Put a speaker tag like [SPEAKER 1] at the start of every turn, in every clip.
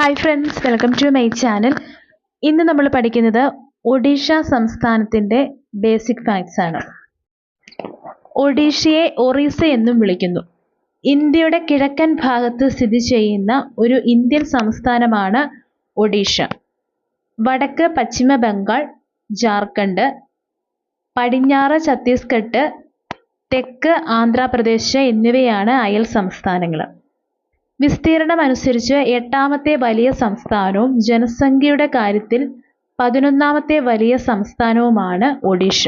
[SPEAKER 1] Hi friends, welcome to my channel. ഇന്ന് നമ്മൾ പഠിക്കുന്നത് ഒഡീഷ സംസ്ഥാനത്തിൻ്റെ ബേസിക് ഫാക്ട്സ് ആണ്. ഒഡീഷയെ ഒറീസ എന്നും വിളിക്കുന്നു. ഇന്ത്യയുടെ കിഴക്കൻ ഭാഗത്ത് സ്ഥിതി ചെയ്യുന്ന ഒരു ഇന്ത്യൻ സംസ്ഥാനമാണ് ഒഡീഷ. വടക്ക് പശ്ചിമ ബംഗാൾ, ജാർഖണ്ഡ്, പടിഞ്ഞാറ് ഛത്തീസ്ഗഡ്, തെക്ക് ആന്ധ്രാപ്രദേശ് എന്നിവയാണ് അയൽ സംസ്ഥാനങ്ങൾ. വിസ്തീർണം അനുസരിച്ച് 8ാമത്തെ വലിയ സംസ്ഥാനവും ജനസംഖ്യയുടെ കാര്യത്തിൽ 11ാമത്തെ വലിയ സംസ്ഥാനവുമാണ് ഒഡീഷ.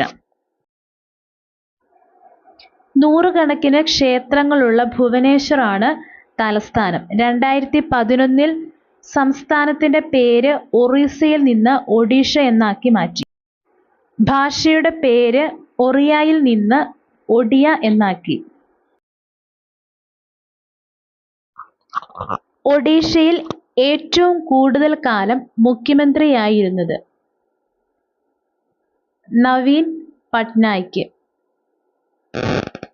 [SPEAKER 1] നൂറുകണക്കിന് ക്ഷേത്രങ്ങളുള്ള ഭുവനേശ്വർ ആണ് തലസ്ഥാനം. 2011 സംസ്ഥാനത്തിന്റെ പേര് ഒറീസയിൽ നിന്ന് ഒഡീഷ എന്നാക്കി മാറ്റി. ഭാഷയുടെ പേര് ഒറിയയിൽ നിന്ന് ഒഡിയ എന്നാക്കി. ഒഡീഷയിൽ ഏറ്റവും കൂടുതൽ കാലം മുഖ്യമന്ത്രിയായിരുന്നത് നവീൻ പട്നായിക്.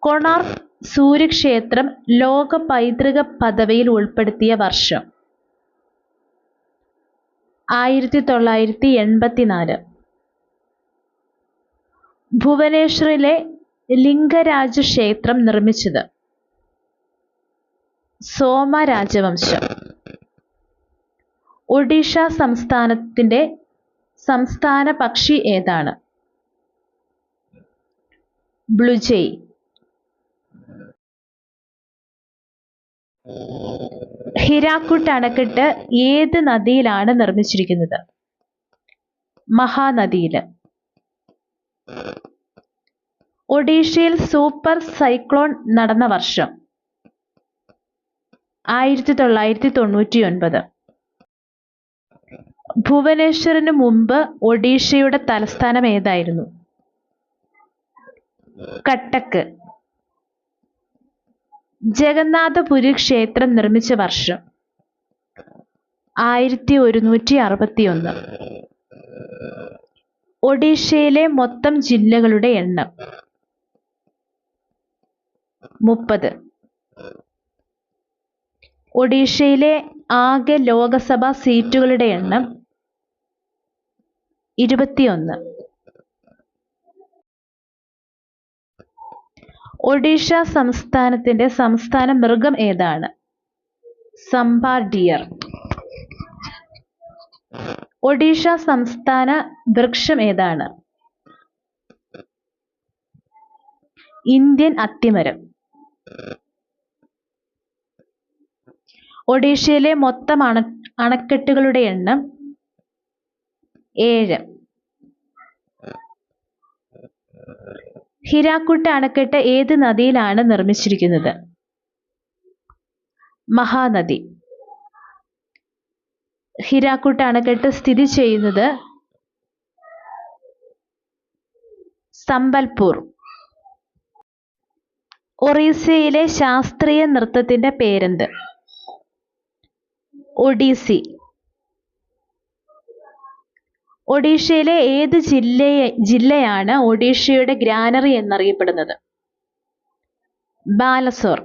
[SPEAKER 1] കൊണാർക്ക് സൂര്യക്ഷേത്രം ലോക പൈതൃക പദവിയിൽ ഉൾപ്പെടുത്തിയ വർഷം 1984. ഭുവനേശ്വറിലെ ലിംഗരാജ ക്ഷേത്രം നിർമ്മിച്ചത് സോമ രാജവംശം. ഒഡീഷ സംസ്ഥാനത്തിന്റെ സംസ്ഥാന പക്ഷി ഏതാണ്? ബ്ലുജൈ. ഹിരാക്കുഡ് അണക്കെട്ട് ഏത് നദിയിലാണ് നിർമ്മിച്ചിരിക്കുന്നത്? മഹാനദിയിൽ. ഒഡീഷയിൽ സൂപ്പർ സൈക്ലോൺ നടന്ന വർഷം 1999. ഭുവനേശ്വറിന് മുമ്പ് ഒഡീഷയുടെ തലസ്ഥാനം ഏതായിരുന്നു? കട്ടക്ക്. ജഗന്നാഥപുരി ക്ഷേത്രം നിർമ്മിച്ച വർഷം 1161. ഒഡീഷയിലെ മൊത്തം ജില്ലകളുടെ എണ്ണം 30. ഒഡീഷയിലെ ആകെ ലോകസഭാ സീറ്റുകളുടെ എണ്ണം 21. ഒഡീഷ സംസ്ഥാനത്തിന്റെ സംസ്ഥാന മൃഗം ഏതാണ്? സംബാർ ഡിയർ. ഒഡീഷ സംസ്ഥാന വൃക്ഷം ഏതാണ്? ഇന്ത്യൻ അത്തിമരം. ഒഡീഷയിലെ മൊത്തം അണക്കെട്ടുകളുടെ എണ്ണം 7. ഹിരാക്കുഡ് അണക്കെട്ട് ഏത് നദിയിലാണ് നിർമ്മിച്ചിരിക്കുന്നത്? മഹാനദി. ഹിരാക്കുഡ് അണക്കെട്ട് സ്ഥിതി ചെയ്യുന്നത് സംബൽപൂർ. ഒറീസയിലെ ശാസ്ത്രീയ നൃത്തത്തിന്റെ പേരെന്ത്? ഒഡീസി. ഒഡീഷയിലെ ഏത് ജില്ലയാണ് ഒഡീഷയുടെ ഗ്രാനറി എന്നറിയപ്പെടുന്നത്? ബാലസോർ.